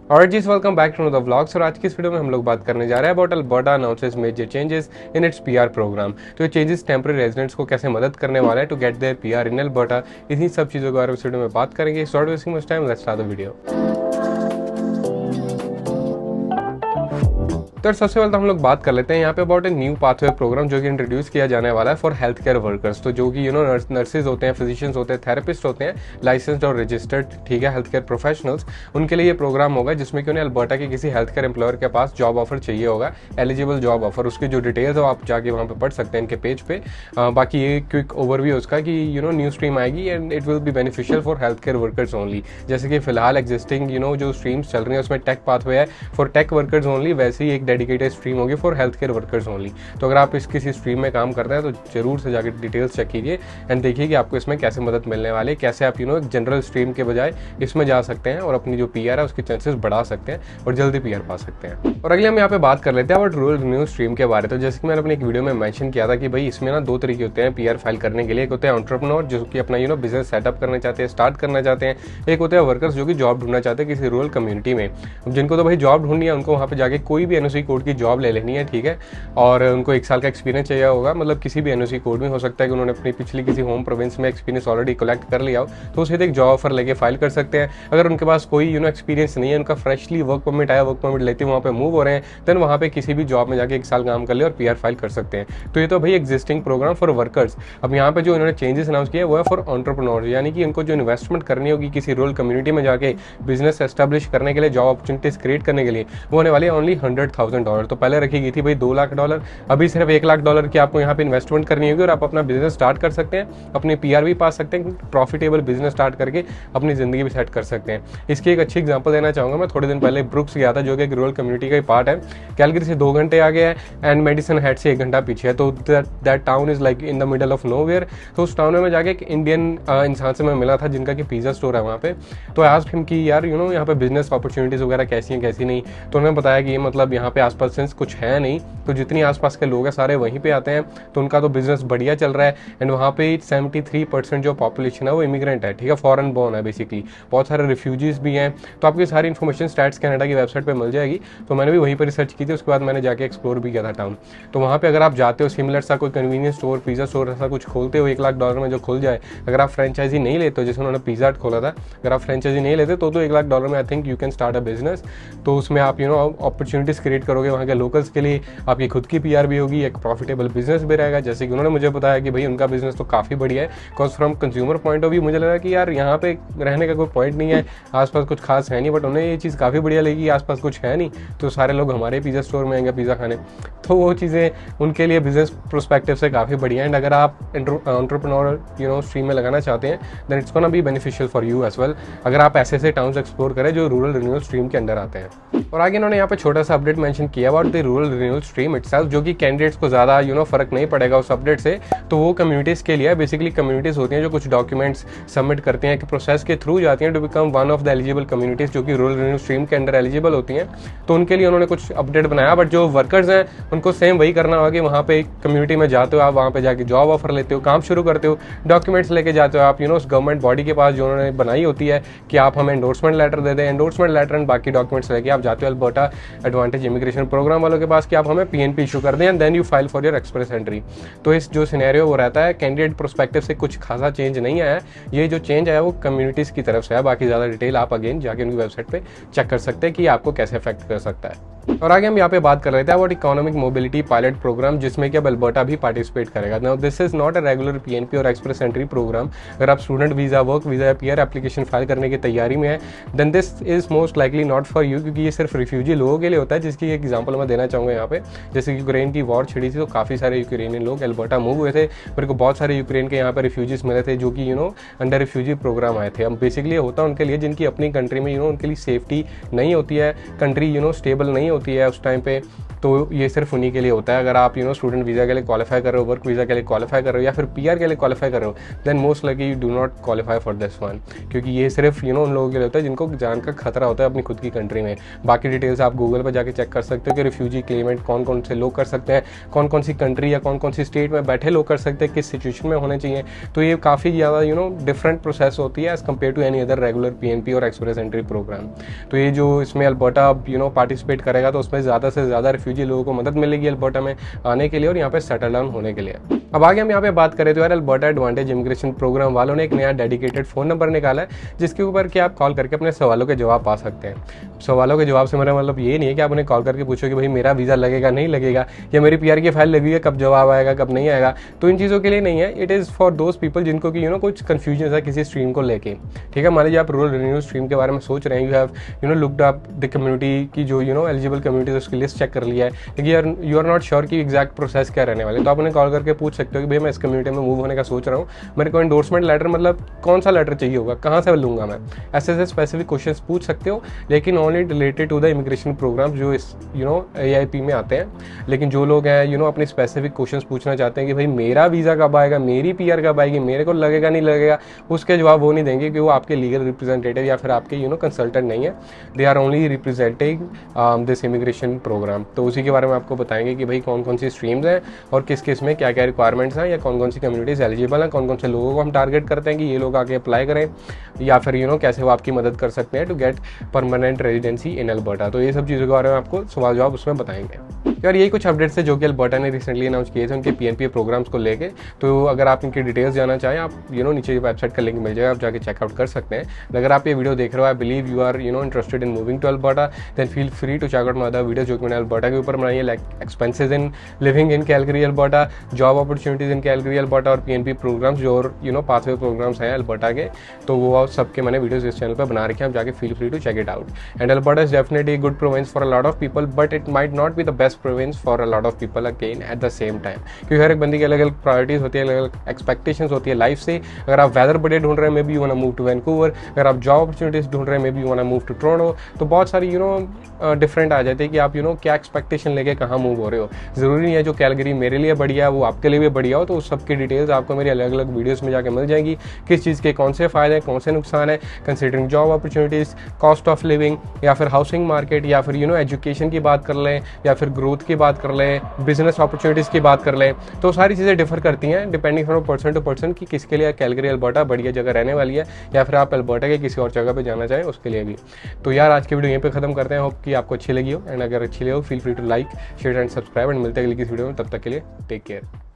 और जी welcome back to the vlogs. और आज की इस वीडियो में हम लोग बात करने जा रहे हैं about Alberta announces major changes in its PR program. तो ये चेंजेस टेम्पररी रेजिडेंट्स को कैसे मदद करने वाला है to get their PR in Alberta, इन्हीं सब चीज़ों के बारे में इस वीडियो में बात करेंगे। Short wasting much time, let's start the video. तो सबसे पहले तो हम लोग बात कर लेते हैं यहाँ पे about a new pathway program जो कि इंट्रोड्यूस किया जाने वाला है फॉर हेल्थ केयर वर्कर्स। तो जो कि नर्सेज होते हैं, फिजिशियंस होते हैं, थेरेपिस्ट होते हैं, लाइसेंस्ड और रजिस्टर्ड, ठीक है, हेल्थ केयर प्रोफेशनल्स, उनके लिए ये प्रोग्राम होगा जिसमें कि उन्हें अल्बर्टा के किसी हेल्थ केयर एम्प्लॉयर के पास जॉब ऑफर चाहिए होगा, एलिजिबल जॉब ऑफर। उसकी जो डिटेल्स है आप जाके वहाँ पे पढ़ सकते हैं इनके पेज पे। बाकी ये क्विक ओवरव्यू उसका कि न्यू स्ट्रीम आएगी and it will be beneficial for health care workers only. जैसे कि फिलहाल एग्जिस्टिंग जो स्ट्रीम्स चल रही है उसमें टेक पाथवे है फॉर टेक वर्कर्स ओनली, वैसे ही एक डेडिकेटेड स्ट्रीम होगी for health care workers only. तो अगर आप इस किसी स्ट्रीम में काम करते हैं तो जरूर से जाकर डिटेल्स चेक कीजिए एंड देखिए कि आपको इसमें कैसे मदद मिलने वाली है, कैसे आप एक जनरल स्ट्रीम के बजाय इसमें जा सकते हैं और अपनी जो पीआर है उसके चांसेस बढ़ा सकते हैं और जल्दी पीआर पा सकते हैं। और अगले हम यहाँ पे बात कर लेते हैं अबाउट रूरल रिन्यू स्ट्रीम के बारे में। तो जैसे कि मैंने अपनी एक वीडियो में मेंशन किया था कि भाई इसमें ना दो तरीके होते हैं पीआर फाइल करने के लिए। एक होते हैं एंटरप्रेन्योर जो कि अपना बिजनेस सेटअप करना चाहते हैं, स्टार्ट करना चाहते हैं। एक होते हैं वर्कर्स जो कि जॉब ढूंढना चाहते हैं किसी रूरल कम्युनिटी में। जिनको तो भाई जॉब ढूंढनी है उनको वहाँ पे जाके कोई भी एनओसी कोड की जॉब ले लेनी है, ठीक है, और उनको 1 साल का एक्सपीरियंस चाहिए होगा। मतलब किसी भी एनओसी कोड में हो सकता है कि उन्होंने अपनी पिछली किसी होम प्रोविंस में एक्सपीरियंस ऑलरेडी कलेक्ट कर लिया हो, तो उसे एक जॉब ऑफर लेके फाइल कर सकते हैं। अगर उनके पास कोई एक्सपीरियंस नहीं है, उनका फ्रेशली वर्क परमिट आया, वर्क परमिट लेते वहाँ पे मूव हो रहे हैं, देन वहाँ पे किसी भी जॉब में जाके 1 साल काम कर ले और पीआर फाइल कर सकते हैं। तो ये तो भाई एग्जिस्टिंग प्रोग्राम फॉर वर्कर्स। अब यहाँ पे जो इन्होंने चेंजेस अनाउंस किया वो है फॉर एंटरप्रेन्योर, यानी कि इनको जो इन्वेस्टमेंट करनी होगी किसी रूरल कम्युनिटी में जाके बिजनेस एस्टेब्लिश करने के लिए, जॉब अपॉर्चुनिटीज क्रिएट करने के लिए, वो होने वाली है ओनली $100,000। तो पहले रखी गई थी भाई $2 लाख, अभी सिर्फ $1 लाख की आपको यहाँ पे इन्वेस्टमेंट करनी होगी और आप अपना बिजनेस स्टार्ट कर सकते हैं, अपनी पीआर भी पा सकते हैं, प्रॉफिटेबल बिजनेस स्टार्ट करके अपनी जिंदगी भी सेट कर सकते हैं। इसकी एक अच्छी एग्जांपल देना चाहूँगा। मैं थोड़े दिन पहले ब्रुक्स गया था जो कि एक रूरल कम्युनिटी का ही पार्ट है। कैलगरी से 2 घंटे आगे है एंड मेडिसन हेड से 1 घंटा पीछे है। तो that town is like in the middle of nowhere. तो उस टाउन में जाके एक इंडियन इंसान से मैं मिला था जिनका कि पिज्जा स्टोर है वहाँ पे। तो आस्क्ड हिम कि यार यहाँ पे बिजनेस अपॉर्चुनिटीज वगैरह कैसी हैं कैसी नहीं। तो उन्होंने बताया कि ये मतलब यहाँ पे आसपास सेंस कुछ है नहीं, तो जितनी आसपास के लोग हैं सारे वहीं पे आते हैं, तो उनका तो बिजनेस बढ़िया चल रहा है। एंड वहाँ पे 73% जो पॉपुलेशन है वो इमिग्रेंट है, ठीक है, फॉरेन बोर्न है बेसिकली। बहुत सारे रिफ्यूजीज भी हैं। तो आपकी सारी इन्फॉर्मेशन स्टैट्स कनाडा की वेबसाइट पे मिल जाएगी। तो मैंने भी वहीं पर रिसर्च की थी, उसके बाद मैंने जाके एक्सप्लोर भी किया था टाउन। तो वहाँ पे अगर आप जाते हो, सिमिलर सा कोई कन्वीनियंस स्टोर, पिज्जा स्टोर ऐसा कुछ खोलते हो $1 लाख में जो खुल जाए, अगर आप फ्रेंचाइजी नहीं लेते हो, जैसे उन्होंने पिज्जा हट खोला था, अगर आप फ्रेंचाइजी नहीं लेते तो $1 लाख में I think you can start a business. तो उसमें आप अपॉर्चुनिटीज क्रिएट करोगे वहाँ के लोकल्स के लिए, आपकी खुद की पीआर भी होगी, एक प्रॉफिटेबल बिजनेस भी रहेगा। जैसे कि उन्होंने मुझे बताया कि भाई उनका बिजनेस तो काफ़ी बढ़िया है। Because from consumer point of view मुझे लगा कि यार यहाँ पे रहने का कोई पॉइंट नहीं है, आसपास कुछ खास है नहीं, बट उन्हें ये चीज़ काफ़ी बढ़िया लगी, आसपास कुछ है नहीं तो सारे लोग हमारे पिज़्ज़ा स्टोर में आएंगे पिज़्ज़ा खाने। तो वो चीज़ें उनके लिए बिजनेस प्रोस्पेक्टिव से काफ़ी बढ़िया है। एंड अगर आप एंटरप्रेन्योर स्ट्रीम में लगाना चाहते हैं then it's gonna be beneficial for you as well, अगर आप ऐसे टाउन्स एक्सप्लोर करें जो रूरल रिन्यूअल स्ट्रीम के अंडर आते हैं। और आगे इन्होंने यहाँ पे छोटा सा अपडेट मेंशन किया about the rural renewal stream itself, जो कि कैंडिडेट्स को ज़्यादा फर्क नहीं पड़ेगा उस अपडेट से। तो वो कम्युनिटीज़ के लिए बेसिकली कम्युनिटीज़ होती हैं जो कुछ डॉक्यूमेंट्स सबमिट करती हैं कि प्रोसेस के थ्रू जाती हैं to become one of the eligible communities जो कि रूरल रिन्यू स्ट्रीम के अंडर एलिजिबल होती हैं। तो उनके लिए उन्होंने कुछ अपडेट बनाया, बट जो वर्कर्स हैं उनको सेम वही करना होगा कि वहाँ पे कम्युनिटी में जाते हो, आप वहाँ पे जाके जॉब ऑफर लेते हो, काम शुरू करते हो, डॉक्यूमेंट्स लेके जाते हो आप उस गवर्नमेंट बॉडी के पास जो उन्होंने बनाई होती है कि आप हमें एंडोर्समेंट लेटर दे दें, एंडोर्समेंट लेटर एंड बाकी डॉक्यूमेंट्स लेके आप जाते हो अल्बर्टा एडवांटेज इमिग्रेशन प्रोग्राम वालों के पास कि आप हमें पीएनपी इशू कर दें and then you file for your express entry. तो इस जो सिनेरियो वो रहता है कैंडिडेट प्रोस्पेक्टिव से कुछ खासा चेंज नहीं आया है। ये जो चेंज आया वो कम्युनिटीज़ की तरफ से है। बाकी ज़्यादा डिटेल आप अगेन जाके उनकी वेबसाइट पे चेक कर सकते हैं कि आपको कैसे अफेक्ट कर सकता है। और आगे हम यहाँ पे बात कर रहे थे about economic mobility pilot program, जिसमें कि अब अल्बर्टा भी पार्टिसिपेट करेगा। Now this is not a regular PNP और एक्सप्रेस एंट्री प्रोग्राम। अगर आप स्टूडेंट वीज़ा, वर्क वीज़ा या पीआर एप्लीकेशन फाइल करने की तैयारी में है then this is most likely not for you, क्योंकि ये सिर्फ रिफ्यूजी लोगों के लिए होता है। जिसकी एक एग्जाम्पल मैं देना चाहूँगा यहाँ पे, जैसे यूक्रेन की वॉर छिड़ी थी तो काफ़ी सारे यूक्रेनियन लोग अल्बर्टा मूव हुए थे। मेरे को बहुत सारे यूक्रेन के यहाँ पर रिफ्यूजीज मिले थे जो कि अंडर रिफ्यूजी प्रोग्राम आए थे। अब बेसिकली होता है उनके लिए जिनकी अपनी कंट्री में उनके लिए सेफ्टी नहीं होती है, कंट्री स्टेबल नहीं होती है उस टाइम पे, तो ये सिर्फ उन्हीं के लिए होता है। अगर आप स्टूडेंट वीज़ा के लिए क्वालिफाई कर रहे हो, वर्क वीज़ा के लिए क्वालिफाई कर रहे हो या फिर PR के लिए क्वालिफाई कर रहे हो, then most likely you do not qualify for this one, क्योंकि ये सिर्फ उन लोगों के लिए होता है जिनको जान का खतरा होता है अपनी खुद की कंट्री में। बाकी डिटेल्स आप गूगल पर जाके चेक कर सकते हो कि रिफ्यूजी क्लेमेंट कौन कौन से लोग कर सकते हैं, कौन कौन सी कंट्री या कौन कौन सी स्टेट में बैठे लोग कर सकते हैं, किस सिचुएशन में होने चाहिए। तो ये काफ़ी ज़्यादा डिफरेंट प्रोसेस होती है as compare to any other regular PNP और एक्सप्रेस एंट्री प्रोग्राम। तो ये जो इसमें अल्बर्टा पार्टिसिपेट करेगा तो उसमें ज़्यादा से ज़्यादा रिफ्यूजी लोगों को मदद मिलेगी अल्बर्टा में आने के लिए और यहाँ पे सेटल डाउन होने के लिए। अब आगे हम यहाँ पे बात करें तो यार अल्बर्टा एडवांटेज इमिग्रेशन प्रोग्राम वालों ने एक नया डेडिकेटेड फ़ोन नंबर निकाला है जिसके ऊपर कि आप कॉल करके अपने सवालों के जवाब पा सकते हैं। सवालों के जवाब से मेरा मतलब ये नहीं है कि आप उन्हें कॉल करके पूछो कि भाई मेरा वीज़ा लगेगा नहीं लगेगा, या मेरी PR की फाइल लगी है कब जवाब आएगा कब नहीं आएगा। तो इन चीज़ों के लिए नहीं है, it is for those people जिनको कि कुछ कन्फ्यूजन है किसी स्ट्रीम को लेके। ठीक है, मान लीजिए आप रूरल रिन्यू स्ट्रीम के बारे में सोच रहे हैं, you have looked up the community की जो एलिजिबल कम्युनिटीज उसकी लिस्ट चेक कर लिया है, लेकिन यू आर नॉट श्योर कि एग्जैक्ट प्रोसेस क्या रहने वाले, तो आप उन्हें कॉल करके पूछ सकते हो कि भाई मैं इस कम्युनिटी में मूव होने का सोच रहा हूँ, मेरे को एंडोर्समेंट लेटर मतलब कौन सा लेटर चाहिए होगा, कहाँ से लूँगा मैं, ऐसे स्पेसिफिक क्वेश्चन पूछ सकते हो, लेकिन only related to the immigration program जो इस AIP में आते हैं। लेकिन जो लोग हैं अपने स्पेसिफिक क्वेश्चंस पूछना चाहते हैं कि भाई मेरा वीज़ा कब आएगा, मेरी PR कब आएगी, मेरे को लगेगा नहीं लगेगा, उसके जवाब वो नहीं देंगे कि वो आपके लीगल रिप्रेजेंटेटिव या फिर आपके कंसल्टेंट नहीं है, they are only representing this immigration program. तो उसी के बारे में आपको बताएंगे कि भाई कौन कौन सी स्ट्रीम्स हैं और किस किस में क्या क्या रिक्वायरमेंट्स हैं, या कौन कौन सी कम्युनिटीज़ एलिजिबल हैं, कौन कौन से लोगों को हम टारगेट करते हैं कि ये लोग आके अप्लाई करें, या फिर कैसे वो आपकी मदद कर सकते हैं to get permanent residency in Alberta. तो ये सब चीज़ों के बारे में आपको सवाल जवाब उसमें बताएंगे। यार यही कुछ अपडेट्स है जो कि अल्बर्टा ने रिसेंटली अनाउंस किए थे उनके PNP प्रोग्राम्स को लेके। तो अगर आप इनकी डिटेल्स जानना चाहें, आप नीचे वेबसाइट का लिंक मिल जाएगा, आप जाके चेकआउट कर सकते हैं। अगर आप ये वीडियो देख रहे हो, I believe you are interested in moving to Alberta, then feel free to check out my other video जो कि मैंने अल्बर्टा के ऊपर बनाई है, like expenses in living in Calgary Alberta, job opportunities in Calgary Alberta और PNP programs जो pathway programs हैं अल्बर्टा के। तो वो सबके मैंने वीडियोज इस चैनल पर बना रखे हैं, आप जाके feel free to check it out. And Alberta is definitely good province for a lot of people, but it might not be the best province for a lot of people again at the same time, क्योंकि हर एक बंदी की अलग अलग priorities होती है, अलग अलग एक्सपेक्टेशंस होती है लाइफ से। अगर आप वेदर बढ़िया ढूंढ रहे हैं, maybe you want to move to Vancouver, अगर आप जॉब अपॉर्चुनिटीज ढूंढ रहे हैं, maybe you want to move to Toronto. तो बहुत सारी डिफरेंट आ जाते हैं कि आप क्या एक्सपेक्टेशन लेके कहाँ मूव हो रहे हो। ज़रूरी नहीं है जो कैलगरी मेरे लिए बढ़िया वो आपके लिए भी बढ़िया हो। तो उस सबकी डिटेल्स आपको मेरी अलग अलग वीडियोस में जाके मिल जाएगी, किस चीज़ के कौन से फ़ायदे कौन से नुकसान है, considering job opportunities, cost of living, या फिर हाउसिंग मार्केट, या फिर एजुकेशन की बात कर लें, या फिर ग्रोथ की बात कर लें, बिजनेस अपॉर्चुनिटीज़ की बात कर लें। तो सारी चीज़ें डिफर करती हैं depending from person to person कि किसके लिए कैलगरी अल्बर्टा बढ़िया जगह रहने वाली है, या फिर आप अल्बर्टा के किसी और जगह पे जाना चाहें उसके लिए भी। तो यार आज की वीडियो यहीं पे खत्म करते हैं। होप कि आपको अच्छी लगी हो, एंड अगर अच्छी लगी हो feel free to like share and subscribe, and मिलते हैं अगली किसी वीडियो में। तब तक के लिए टेक केयर।